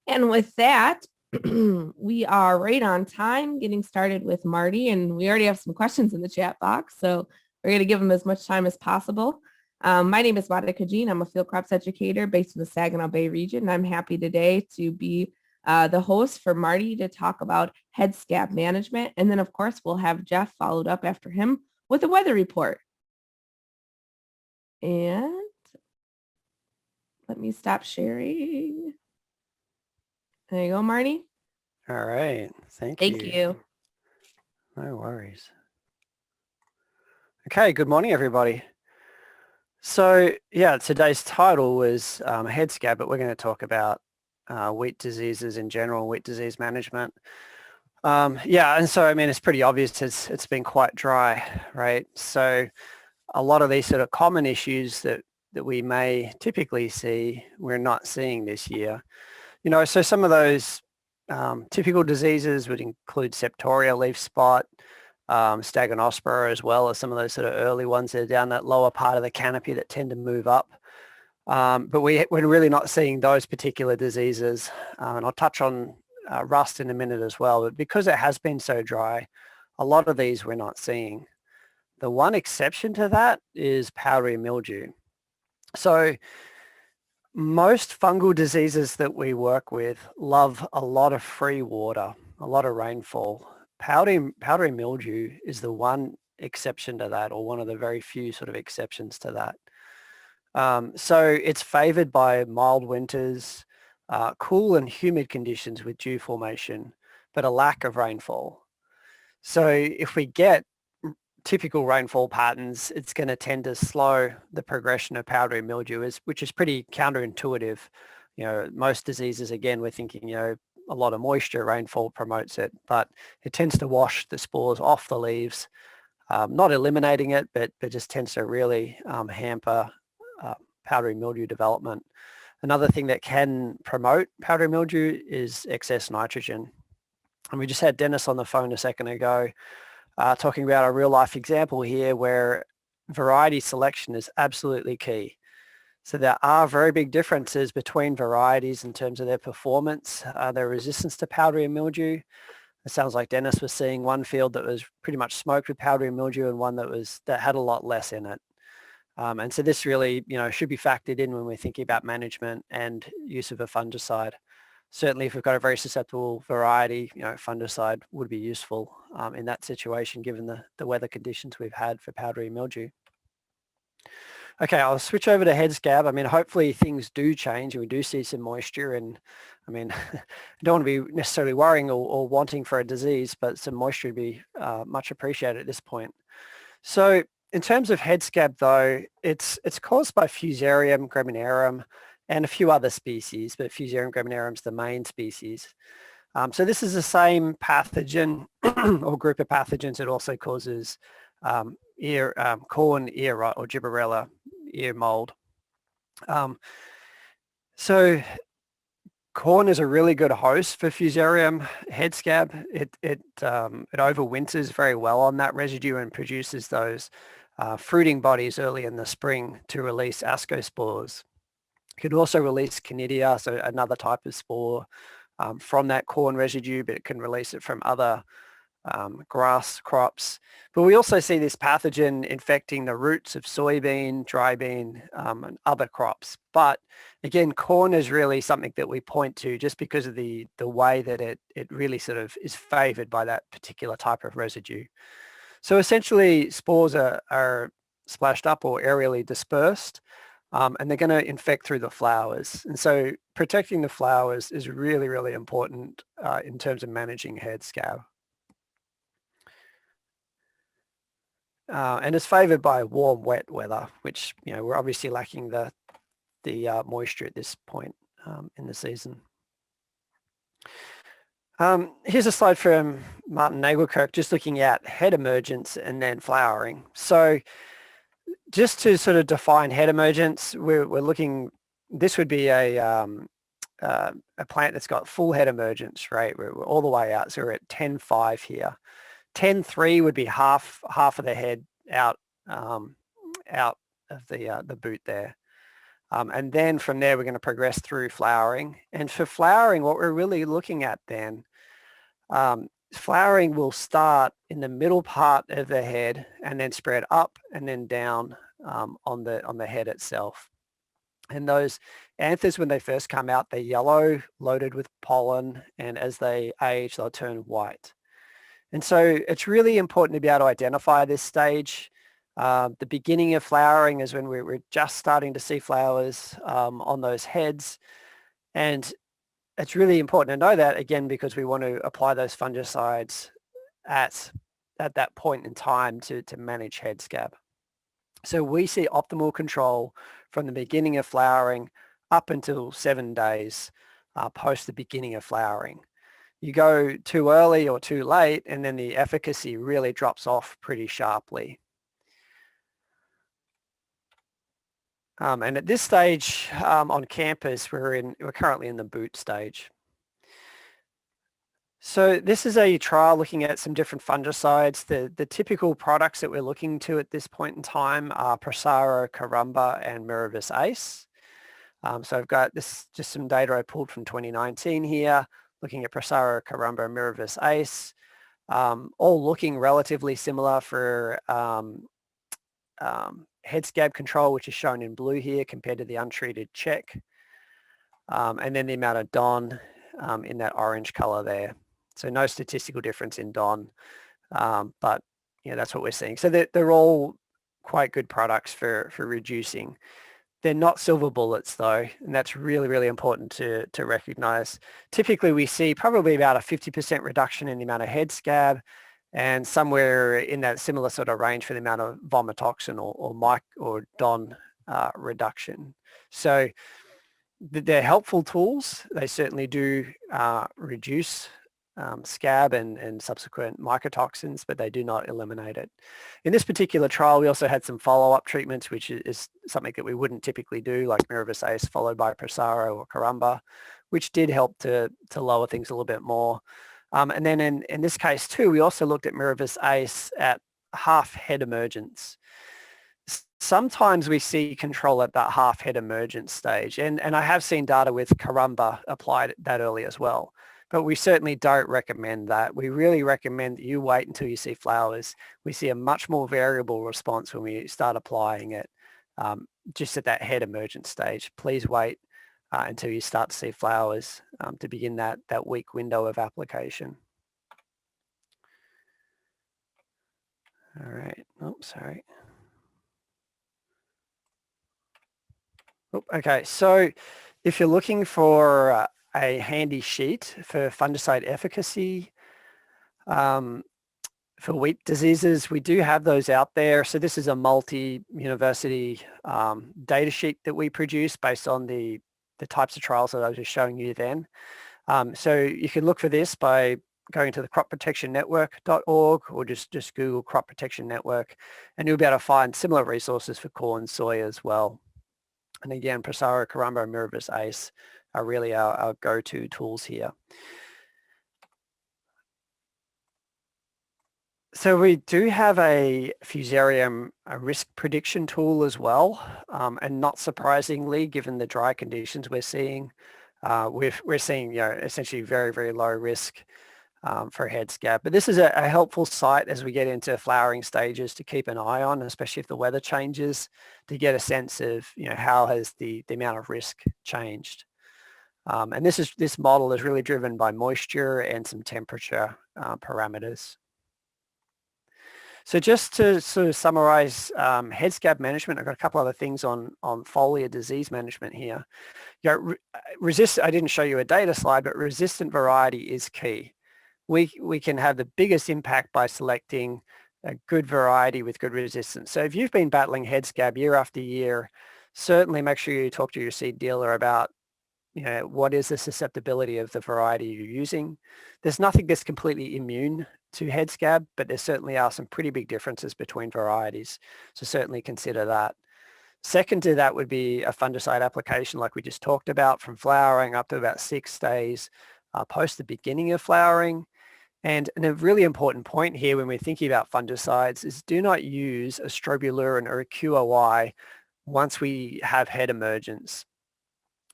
And with that, we are right on time getting started with Marty, and we already have some questions in the chat box, so we're going to give him as much time as possible. My name is Marty Chilvers. I'm a field crops educator based in the Saginaw Bay region, and I'm happy today to be the host for Marty to talk about head scab management. And then, of course, we'll have Jeff followed up after him with a weather report. And let me stop sharing. There you go, Marty. All right. Thank Thank you. No worries. Okay. Good morning, everybody. So yeah, today's title was head scab, but we're going to talk about wheat diseases in general, wheat disease management. Yeah, and so I mean, it's pretty obvious it's been quite dry, right? So a lot of these sort of common issues that we may typically see, we're not seeing this year. You know, so some of those typical diseases would include septoria leaf spot, Staganospora, as well as some of those sort of early ones that are down that lower part of the canopy that tend to move up. But we're really not seeing those particular diseases. And I'll touch on rust in a minute as well. But because it has been so dry, a lot of these we're not seeing. The one exception to that is powdery mildew. So most fungal diseases that we work with love a lot of free water, a lot of rainfall. Powdery mildew is the one exception to that, or one of the very few sort of exceptions to that. So it's favored by mild winters, cool and humid conditions with dew formation, but a lack of rainfall. So if we get typical rainfall patterns, it's going to tend to slow the progression of powdery mildew, which is pretty counterintuitive. You know, most diseases, again, we're thinking, you know, a lot of moisture, rainfall promotes it, but it tends to wash the spores off the leaves, not eliminating it, but just tends to really hamper powdery mildew development. Another thing that can promote powdery mildew is excess nitrogen. And we just had Dennis on the phone a second ago talking about a real life example here where variety selection is absolutely key. So there are very big differences between varieties in terms of their performance, their resistance to powdery mildew. It sounds like Dennis was seeing one field that was pretty much smoked with powdery mildew and one that had a lot less in it. And so this really, you know, should be factored in when we're thinking about management and use of a fungicide. Certainly, if we've got a very susceptible variety, you know, fungicide would be useful in that situation, given the weather conditions we've had for powdery mildew. Okay, I'll switch over to head scab. I mean, hopefully things do change and we do see some moisture. And I mean, I don't want to be necessarily worrying or wanting for a disease, but some moisture would be much appreciated at this point. So in terms of head scab, though, it's caused by Fusarium graminearum and a few other species, but Fusarium graminearum is the main species. So this is the same pathogen or group of pathogens that also causes corn ear rot or gibberella ear mold. So corn is a really good host for Fusarium head scab. It overwinters very well on that residue and produces those fruiting bodies early in the spring to release ascospores. It can also release conidia, so another type of spore from that corn residue, but it can release it from other grass crops. But we also see this pathogen infecting the roots of soybean, dry bean, and other crops. But again, corn is really something that we point to just because of the way that it really sort of is favored by that particular type of residue. So essentially, spores are splashed up or aerially dispersed, and they're going to infect through the flowers. And so protecting the flowers is really, really important in terms of managing head scab. And it's favored by warm, wet weather, which, you know, we're obviously lacking the moisture at this point in the season. Here's a slide from Martin Nagelkirk, just looking at head emergence and then flowering. So just to sort of define head emergence, we're looking, this would be a plant that's got full head emergence, right? We're all the way out, so we're at 10.5 here. 10.3 would be half of the head out of the boot there. And then from there, we're going to progress through flowering. And for flowering, what we're really looking at then, flowering will start in the middle part of the head and then spread up and then down on the head itself. And those anthers, when they first come out, they're yellow, loaded with pollen, and as they age, they'll turn white. And so it's really important to be able to identify this stage. The beginning of flowering is when we're just starting to see flowers on those heads. And it's really important to know that, again, because we want to apply those fungicides at that point in time to manage head scab. So we see optimal control from the beginning of flowering up until 7 days post the beginning of flowering. You go too early or too late, and then the efficacy really drops off pretty sharply. And at this stage on campus, we're currently in the boot stage. So this is a trial looking at some different fungicides. The typical products that we're looking to at this point in time are Prosaro, Carumba, and Miravis Ace. So I've got this just some data I pulled from 2019 here, looking at Prosaro, Carumba, and Miravis Ace, all looking relatively similar for head scab control, which is shown in blue here compared to the untreated check, and then the amount of DON in that orange color there. So no statistical difference in DON, but that's what we're seeing. So they're all quite good products for reducing. They're not silver bullets though, and that's really, really important to recognize. Typically we see probably about a 50% reduction in the amount of head scab, and somewhere in that similar sort of range for the amount of vomitoxin or DON reduction. So they're helpful tools. They certainly do reduce scab and subsequent mycotoxins, but they do not eliminate it. In this particular trial, we also had some follow-up treatments, which is something that we wouldn't typically do, like Miravis Ace followed by Prosaro or Carumba, which did help to lower things a little bit more. And then in this case too, we also looked at Miravis Ace at half head emergence. Sometimes we see control at that half head emergence stage, and I have seen data with Carumba applied that early as well. But we certainly don't recommend that. We really recommend that you wait until you see flowers. We see a much more variable response when we start applying it just at that head emergence stage. Please wait until you start to see flowers to begin that week window of application. All right. Oh, sorry. Oh, okay. So if you're looking for a handy sheet for fungicide efficacy for wheat diseases, we do have those out there. So this is a multi-university data sheet that we produce based on the types of trials that I was just showing you then. So you can look for this by going to the cropprotectionnetwork.org or just Google Crop Protection Network, and you'll be able to find similar resources for corn, soy as well. And again, Prosaro, Carumba, and Miravis Ace are really our go-to tools here. So we do have a Fusarium risk prediction tool as well, and not surprisingly, given the dry conditions we're seeing, we're seeing essentially very, very low risk for head scab. But this is a helpful site as we get into flowering stages to keep an eye on, especially if the weather changes, to get a sense of how has the amount of risk changed. And this model is really driven by moisture and some temperature parameters. So just to sort of summarize head scab management, I've got a couple other things on foliar disease management here. I didn't show you a data slide, but resistant variety is key. We can have the biggest impact by selecting a good variety with good resistance. So if you've been battling head scab year after year, certainly make sure you talk to your seed dealer about what is the susceptibility of the variety you're using. There's nothing that's completely immune to head scab, but there certainly are some pretty big differences between varieties. So certainly consider that. Second to that would be a fungicide application like we just talked about, from flowering up to about 6 days post the beginning of flowering. And a really important point here when we're thinking about fungicides is do not use a strobilurin or a QOI once we have head emergence.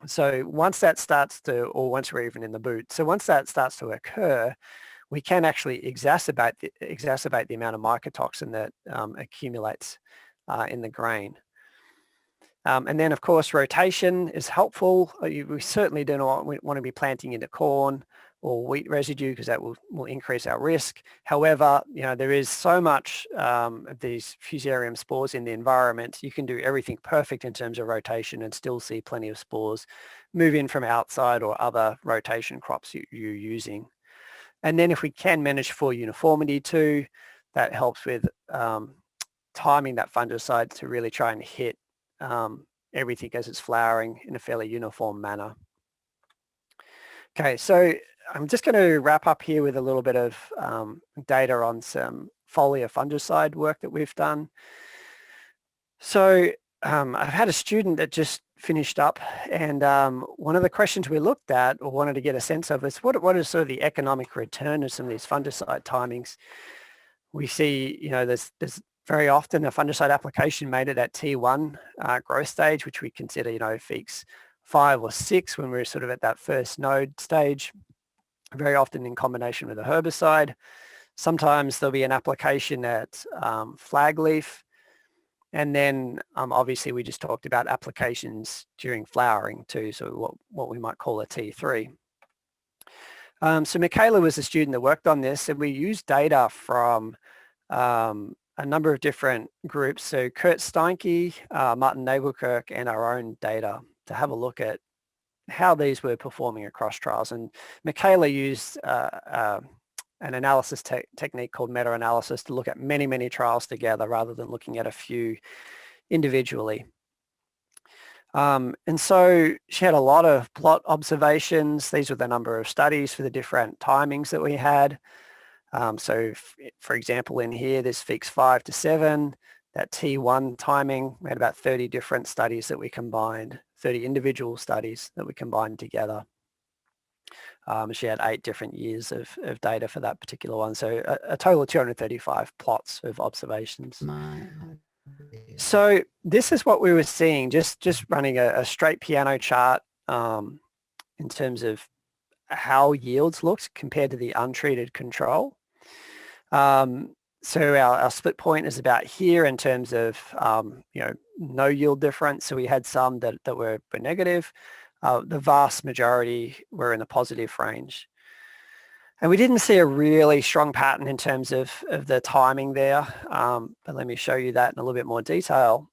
So once that starts to, or once we're even in the boot, so once that starts to occur, we can actually exacerbate the amount of mycotoxin that accumulates in the grain. And then, of course, rotation is helpful. We certainly do not want to be planting into corn or wheat residue because that will increase our risk. However, there is so much of these fusarium spores in the environment. You can do everything perfect in terms of rotation and still see plenty of spores move in from outside or other rotation crops you're using. And then if we can manage for uniformity too, that helps with timing that fungicide to really try and hit everything as it's flowering in a fairly uniform manner. Okay, so I'm just going to wrap up here with a little bit of data on some foliar fungicide work that we've done. So I've had a student that just finished up, and one of the questions we looked at or wanted to get a sense of is what is sort of the economic return of some of these fungicide timings. We see, there's very often a fungicide application made at that T1 growth stage, which we consider, Feeks 5 or 6 when we're sort of at that first node stage, very often in combination with a herbicide. Sometimes there'll be an application at flag leaf. And then obviously we just talked about applications during flowering too, so what we might call a T3. So Michaela was a student that worked on this, and we used data from a number of different groups. So Kurt Steinke, Martin Nagelkirk, and our own data to have a look at how these were performing across trials. And Michaela used an analysis technique called meta-analysis to look at many, many trials together rather than looking at a few individually. And so she had a lot of plot observations. These were the number of studies for the different timings that we had. So for example, in here, there's Feeks 5 to 7, that T1 timing. We had about 30 different studies that we combined, 30 individual studies that we combined together. She had 8 different years of data for that particular one. So a total of 235 plots of observations. So this is what we were seeing, just running a straight piano chart in terms of how yields looked compared to the untreated control. So our split point is about here in terms of, no yield difference. So we had some that were negative. The vast majority were in the positive range. And we didn't see a really strong pattern in terms of the timing there. But let me show you that in a little bit more detail.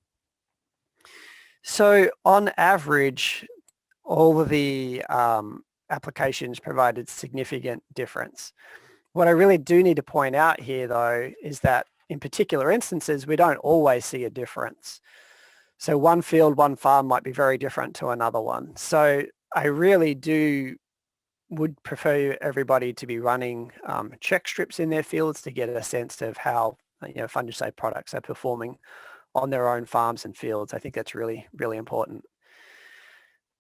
So on average, all of the applications provided significant difference. What I really do need to point out here, though, is that in particular instances, we don't always see a difference. So one field, one farm might be very different to another one. So I really would prefer everybody to be running check strips in their fields to get a sense of how fungicide products are performing on their own farms and fields. I think that's really, really important.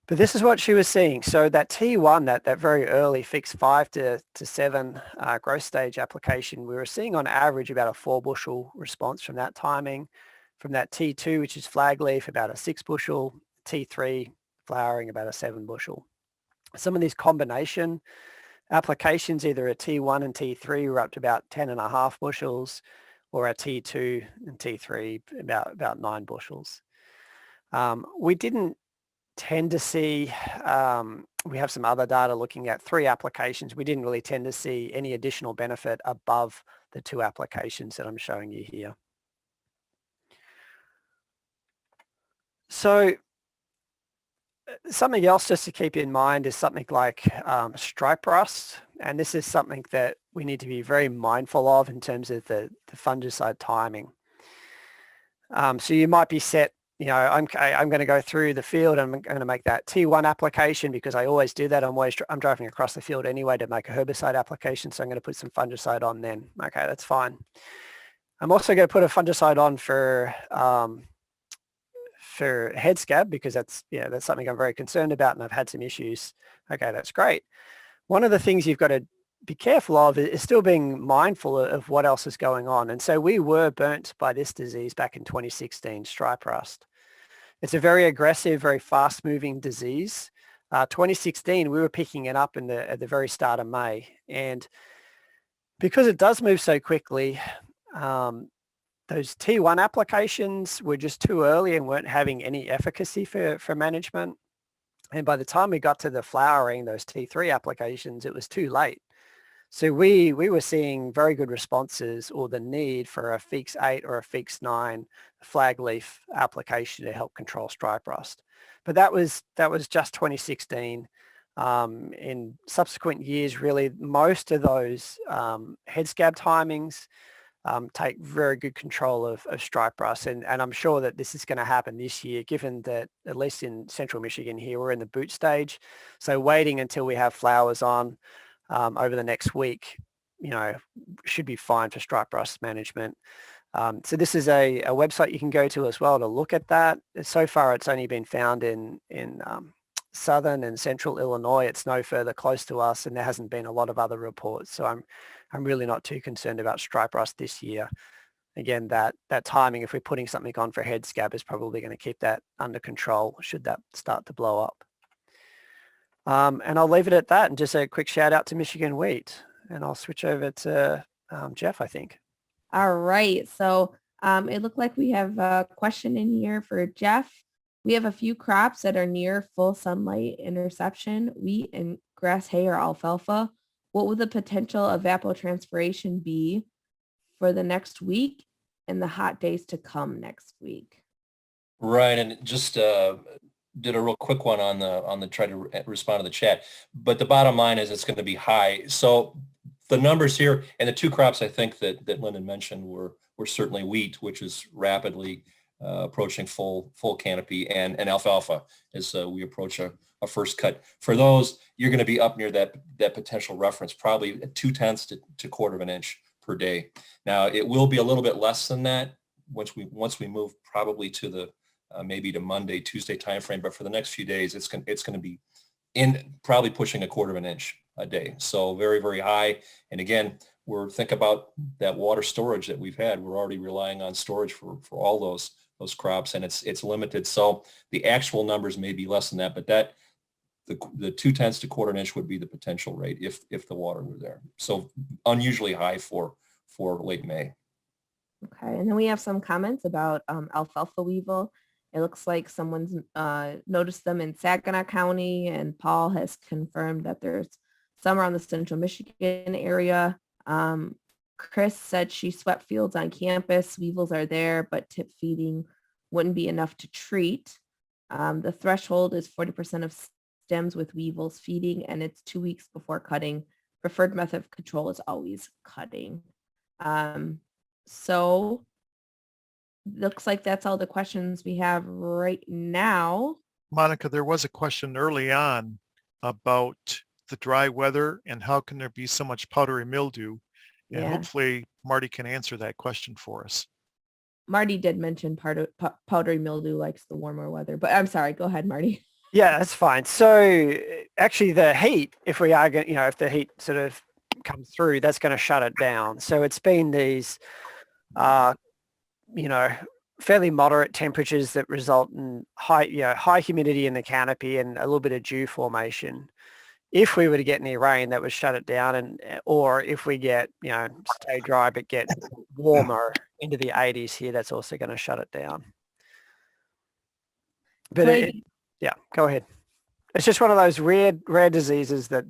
But this is what she was seeing. So that T1, that very early Feeks 5 to 7 growth stage application, we were seeing on average about a 4 bushel response from that timing. From that T2, which is flag leaf, about a 6 bushel. T3 flowering, about a 7 bushel. Some of these combination applications, either a T1 and T3, were up to about 10.5 bushels, or a T2 and T3 about 9 bushels. We didn't tend to see, we have some other data looking at 3 applications. We didn't really tend to see any additional benefit above the 2 applications that I'm showing you here. So something else just to keep in mind is something like stripe rust. And this is something that we need to be very mindful of in terms of the fungicide timing. So you might be set, I'm going to go through the field and I'm going to make that T1 application because I always do that. I'm driving across the field anyway to make a herbicide application. So I'm going to put some fungicide on then. Okay, that's fine. I'm also going to put a fungicide on for head scab because that's something I'm very concerned about and I've had some issues. Okay, that's great. One of the things you've got to be careful of is still being mindful of what else is going on. And so we were burnt by this disease back in 2016, stripe rust. It's a very aggressive, very fast-moving disease. 2016, we were picking it up at the very start of May. And because it does move so quickly, those T1 applications were just too early and weren't having any efficacy for management. And by the time we got to the flowering, those T3 applications, it was too late. So we were seeing very good responses, or the need for a Feeks 8 or a Feeks 9 flag leaf application to help control stripe rust. But that was just 2016. In subsequent years, really, most of those head scab timings take very good control of stripe rust. And I'm sure that this is going to happen this year, given that at least in central Michigan here, we're in the boot stage. So waiting until we have flowers on over the next week, should be fine for stripe rust management. So this is a website you can go to as well to look at that. So far, it's only been found in southern and central Illinois. It's no further close to us, and there hasn't been a lot of other reports. So I'm really not too concerned about stripe rust this year. Again, that timing, if we're putting something on for head scab, is probably going to keep that under control should that start to blow up. And I'll leave it at that, and just a quick shout out to Michigan Wheat, and I'll switch over to Jeff, I think. All right. So it looked like we have a question in here for Jeff. We have a few crops that are near full sunlight interception, wheat and grass hay or alfalfa. What would the potential evapotranspiration be for the next week and the hot days to come next week? Right, and just did a real quick one on the try to respond to the chat. But the bottom line is it's going to be high. So the numbers here, and the two crops I think that Lyndon mentioned were certainly wheat, which is rapidly approaching full canopy, and alfalfa as we approach a first cut. For those, you're going to be up near that potential reference, probably 0.2 to 1/4 of an inch per day. Now it will be a little bit less than that once we move probably to the maybe to Monday, Tuesday timeframe. But for the next few days, it's going to be in probably pushing 1/4 of an inch a day. So very, very high. And again, think about that water storage that we've had. We're already relying on storage for all those crops, and it's limited. So the actual numbers may be less than that, but the 0.2 to 1/4 inch would be the potential rate if the water were there. So unusually high for late May. Okay, and then we have some comments about alfalfa weevil. It looks like someone's noticed them in Saginaw County, and Paul has confirmed that there's some around the central Michigan area. Chris said she swept fields on campus. Weevils are there, but tip feeding wouldn't be enough to treat. The threshold is 40% of stems with weevils feeding, and it's 2 weeks before cutting. Preferred method of control is always cutting. So looks like that's all the questions we have right now. Monica, there was a question early on about the dry weather and how can there be so much powdery mildew? And hopefully Marty can answer that question for us. Marty did mention powdery mildew likes the warmer weather, but I'm sorry, go ahead, Marty. Yeah, that's fine. So actually the heat, if we are going, if the heat sort of comes through, that's going to shut it down. So it's been these, fairly moderate temperatures that result in high humidity in the canopy and a little bit of dew formation. If we were to get any rain, that would shut it down, or if we get, stay dry but get warmer into the 80s here, that's also going to shut it down. But yeah, go ahead. It's just one of those rare diseases that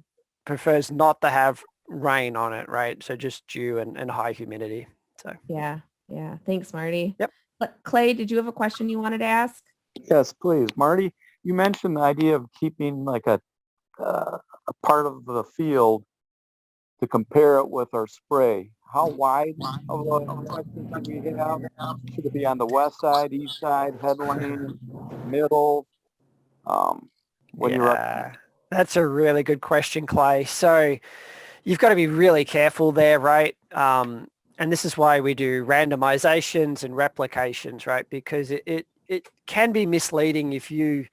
prefers not to have rain on it, right? So just dew and high humidity. So yeah. Thanks, Marty. Yep. Clay, did you have a question you wanted to ask? Yes, please. Marty, you mentioned the idea of keeping like a part of the field to compare it with our spray. How wide of a section should we have? Should it be on the west side, east side, headland, middle? That's a really good question, Clay. So you've got to be really careful there, right? And this is why we do randomizations and replications, right? Because it can be misleading if you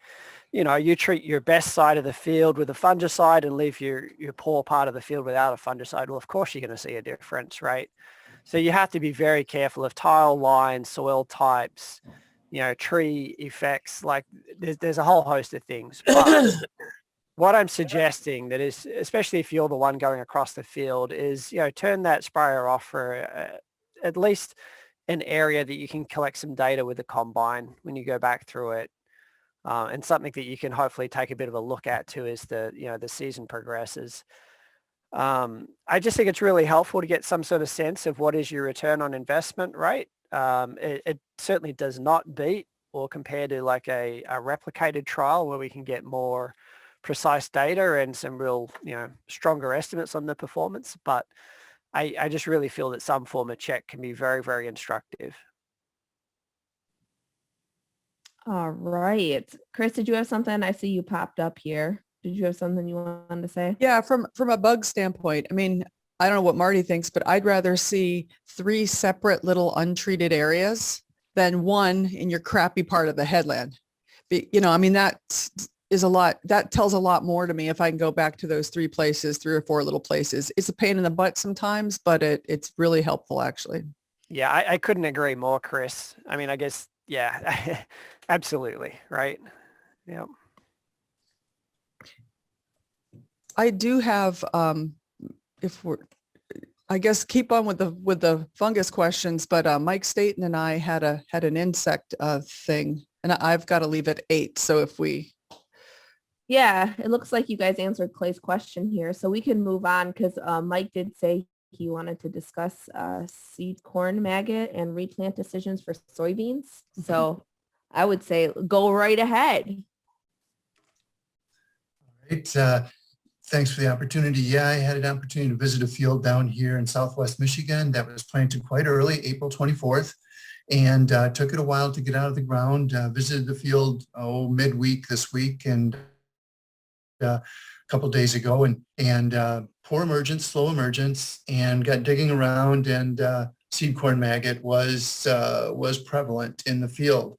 treat your best side of the field with a fungicide and leave your poor part of the field without a fungicide. Well, of course you're going to see a difference, right? So you have to be very careful of tile lines, soil types, tree effects. Like there's a whole host of things. But what I'm suggesting that is, especially if you're the one going across the field, is, turn that sprayer off for at least an area that you can collect some data with the combine when you go back through it. And something that you can hopefully take a bit of a look at too as the season progresses. I just think it's really helpful to get some sort of sense of what is your return on investment rate. It certainly does not beat or compare to like a replicated trial where we can get more precise data and some real, stronger estimates on the performance. But I just really feel that some form of check can be very, very instructive. All right. Chris, did you have something? I see you popped up here. Did you have something you wanted to say? Yeah, from a bug standpoint, I mean, I don't know what Marty thinks, but I'd rather see 3 separate little untreated areas than one in your crappy part of the headland. That is a lot. That tells a lot more to me if I can go back to those 3 places, 3 or 4 little places. It's a pain in the butt sometimes, but it's really helpful actually. Yeah, I couldn't agree more, Chris. I mean, I guess, yeah, absolutely. Right. Yeah. I do have, I guess keep on with the fungus questions, but Mike Staten and I had an insect thing, and I've got to leave at 8. So if we. Yeah, it looks like you guys answered Clay's question here, so we can move on because Mike did say he wanted to discuss seed corn maggot and replant decisions for soybeans. So I would say go right ahead. All right. Thanks for the opportunity. Yeah, I had an opportunity to visit a field down here in Southwest Michigan that was planted quite early, April 24th, and took it a while to get out of the ground. Visited the field midweek this week and a couple days ago, and poor emergence, slow emergence, and got digging around, and seed corn maggot was prevalent in the field.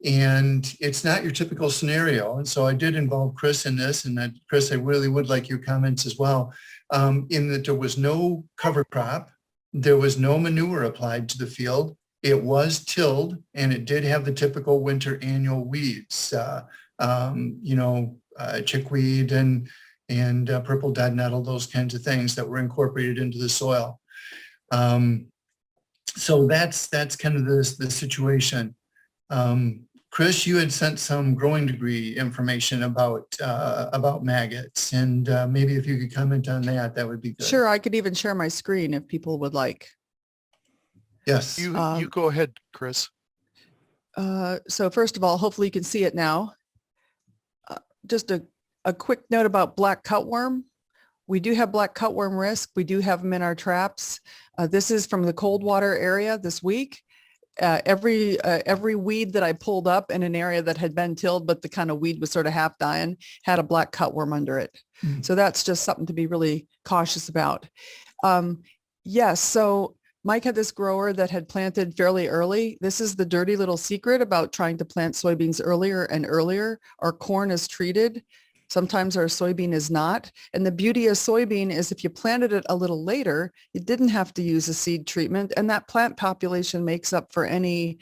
And it's not your typical scenario. And so I did involve Chris in this, and that, Chris, I really would like your comments as well, in that there was no cover crop. There was no manure applied to the field. It was tilled, and it did have the typical winter annual weeds, chickweed and purple dead nettle, those kinds of things that were incorporated into the soil. So that's kind of the situation. Chris, you had sent some growing degree information about maggots, and maybe if you could comment on that, that would be good. Sure, I could even share my screen if people would like. Yes. You go ahead, Chris. So first of all, hopefully you can see it now. Just a quick note about black cutworm. We do have black cutworm risk. We do have them in our traps. This is from the cold water area this week. Every weed that I pulled up in an area that had been tilled, but the kind of weed was sort of half dying, had a black cutworm under it. Mm-hmm. So that's just something to be really cautious about. Yes, so Mike had this grower that had planted fairly early. This is the dirty little secret about trying to plant soybeans earlier and earlier. Our corn is treated. Sometimes our soybean is not. And the beauty of soybean is if you planted it a little later, you didn't have to use a seed treatment. And that plant population makes up for any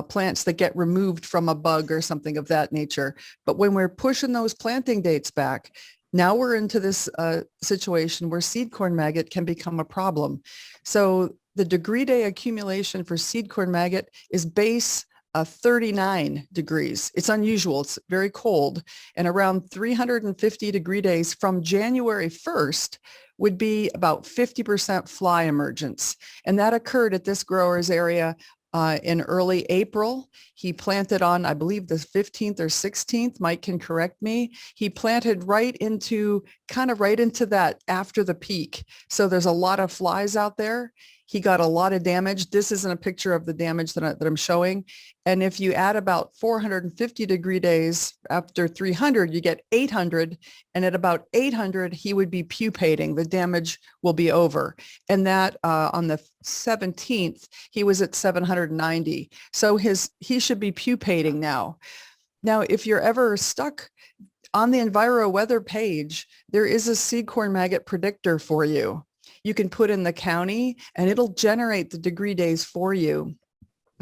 plants that get removed from a bug or something of that nature. But when we're pushing those planting dates back, now we're into this situation where seed corn maggot can become a problem. So the degree day accumulation for seed corn maggot is base 39 degrees. It's unusual. It's very cold, and around 350 degree days from January 1st would be about 50% fly emergence. And that occurred at this grower's area in early April. He planted on, I believe, the 15th or 16th. Mike can correct me. He planted right into that after the peak. So there's a lot of flies out there. He got a lot of damage. This isn't a picture of the damage that I'm showing. And if you add about 450 degree days after 300, you get 800. And at about 800, he would be pupating. The damage will be over. And that on the 17th, he was at 790. So he should be pupating now. Now, if you're ever stuck on the EnviroWeather page, there is a seed corn maggot predictor for you. You can put in the county and it'll generate the degree days for you.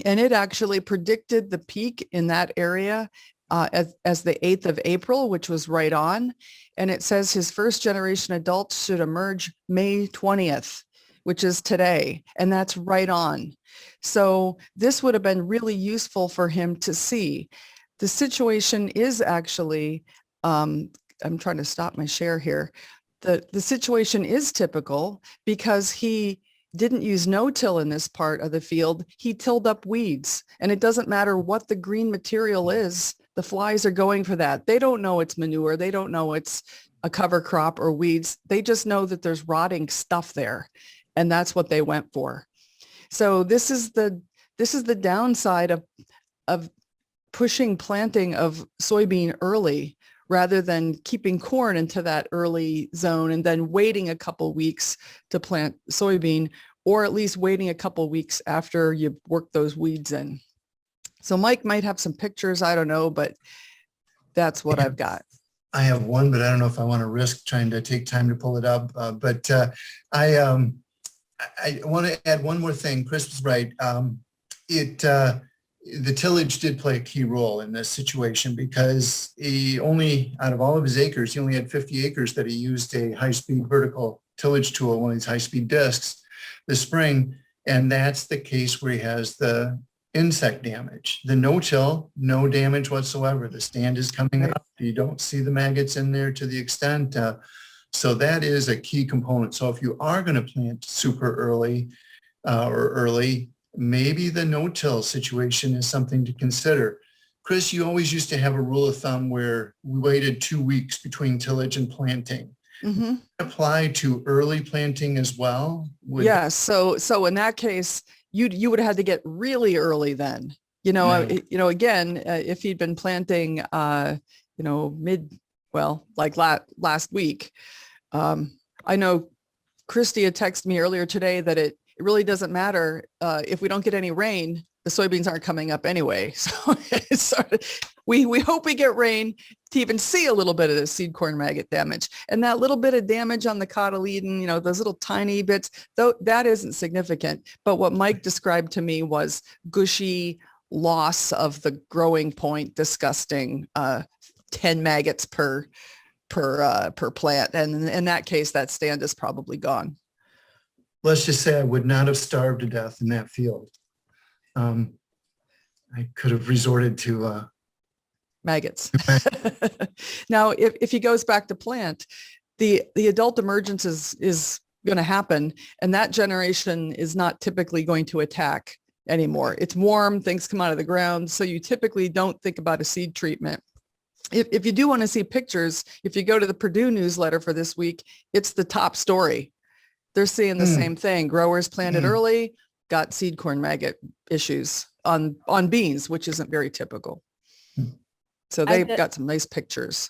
And it actually predicted the peak in that area as the 8th of April, which was right on. And it says his first generation adults should emerge May 20th, which is today. And that's right on. So this would have been really useful for him to see. The situation is actually, I'm trying to stop my share here. The situation is typical because he didn't use no-till in this part of the field. He tilled up weeds, and it doesn't matter what the green material is. The flies are going for that. They don't know it's manure. They don't know it's a cover crop or weeds. They just know that there's rotting stuff there, and that's what they went for. So this is the downside of pushing planting of soybean early rather than keeping corn into that early zone and then waiting a couple weeks to plant soybean, or at least waiting a couple weeks after you work those weeds in. So Mike might have some pictures, I don't know, but that's what I've got. I have one, but I don't know if I want to risk trying to take time to pull it up. I want to add one more thing. Chris was right. The tillage did play a key role in this situation because he only, out of all of his acres, he only had 50 acres that he used a high-speed vertical tillage tool, one of these high-speed discs, this spring. And that's the case where he has the insect damage. The no-till, no damage whatsoever. The stand is coming up. You don't see the maggots in there to the extent. So that is a key component. So if you are going to plant super early or early, maybe the no-till situation is something to consider. Chris, you always used to have a rule of thumb where we waited 2 weeks between tillage and planting. Mm-hmm. Apply to early planting as well? Yes. So in that case, you would have had to get really early then. Again, if he'd been planting, like last week. I know Christy had texted me earlier today that it really doesn't matter if we don't get any rain, the soybeans aren't coming up anyway. So it's sort of, we hope we get rain to even see a little bit of the seed corn maggot damage. And that little bit of damage on the cotyledon, those little tiny bits, though that isn't significant. But what Mike described to me was gushy loss of the growing point, disgusting 10 maggots per plant. And in that case, that stand is probably gone. Let's just say I would not have starved to death in that field. I could have resorted to maggots. Now, if he goes back to plant, the adult emergence is going to happen, and that generation is not typically going to attack anymore. It's warm, things come out of the ground, so you typically don't think about a seed treatment. If you do want to see pictures, if you go to the Purdue newsletter for this week, it's the top story. They're seeing the same thing. Growers planted early, got seed corn maggot issues on beans, which isn't very typical. So they've got some nice pictures.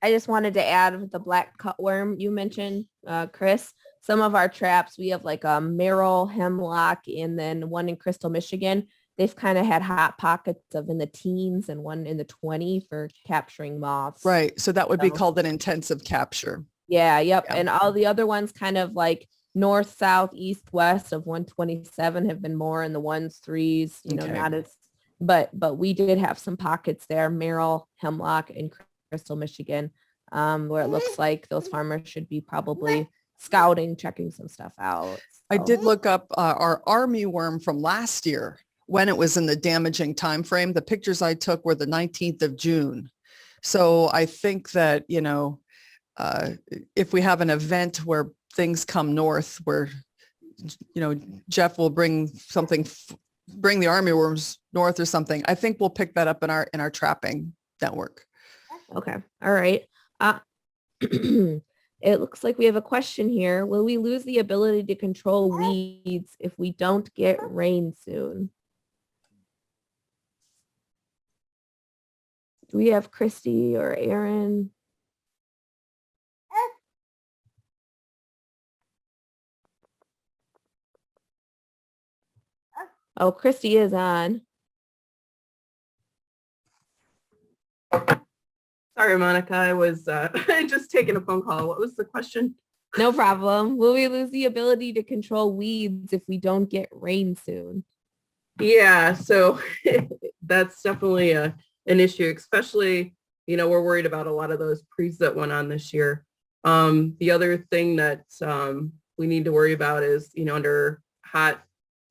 I just wanted to add the black cutworm you mentioned, Chris. Some of our traps, we have like a merrill, hemlock, and then one in Crystal, Michigan. They've kind of had hot pockets of in the teens and one in the 20 for capturing moths. Right. So that would be called an intensive capture. Yeah. Yep. Yeah. And all the other ones kind of like north, south, east, west of 127 have been more in the 1s, 3s, not as, but we did have some pockets there, Merrill, Hemlock, and Crystal, Michigan, where it looks like those farmers should be probably scouting, checking some stuff out. So. I did look up our armyworm from last year when it was in the damaging time frame. The pictures I took were the 19th of June. So I think that, if we have an event where things come north, where, Jeff will bring the armyworms north or something, I think we'll pick that up in our trapping network. Okay. All right. It looks like we have a question here. Will we lose the ability to control weeds if we don't get rain soon? Do we have Christy or Aaron? Oh, Christy is on. Sorry, Monica. I was just taking a phone call. What was the question? No problem. Will we lose the ability to control weeds if we don't get rain soon? Yeah, so that's definitely an issue, especially, we're worried about a lot of those pre's that went on this year. The other thing that we need to worry about is, under hot,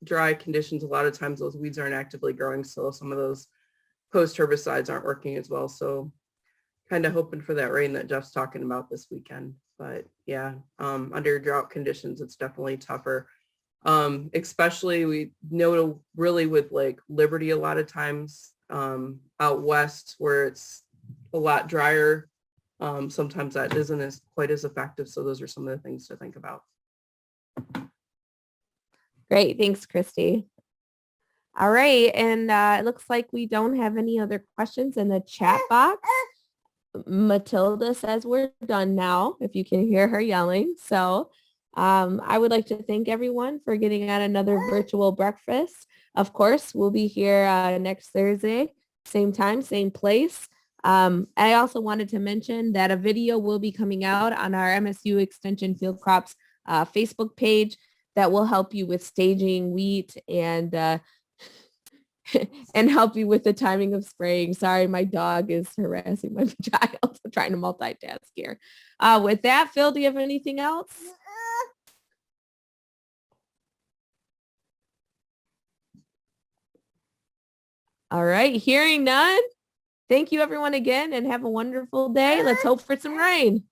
dry conditions, a lot of times those weeds aren't actively growing, so some of those post herbicides aren't working as well. So kind of hoping for that rain that Jeff's talking about this weekend. But yeah, under drought conditions, it's definitely tougher. Especially we know really with like Liberty a lot of times out west where it's a lot drier. Sometimes that isn't as quite as effective. So those are some of the things to think about. Great. Thanks, Christy. All right. And it looks like we don't have any other questions in the chat box. Matilda says we're done now, if you can hear her yelling. So I would like to thank everyone for getting on another virtual breakfast. Of course, we'll be here next Thursday, same time, same place. I also wanted to mention that a video will be coming out on our MSU Extension Field Crops Facebook page that will help you with staging wheat and and help you with the timing of spraying. Sorry, my dog is harassing my child. I'm trying to multitask here. With that, Phil, do you have anything else? All right, hearing none. Thank you everyone again and have a wonderful day. Let's hope for some rain.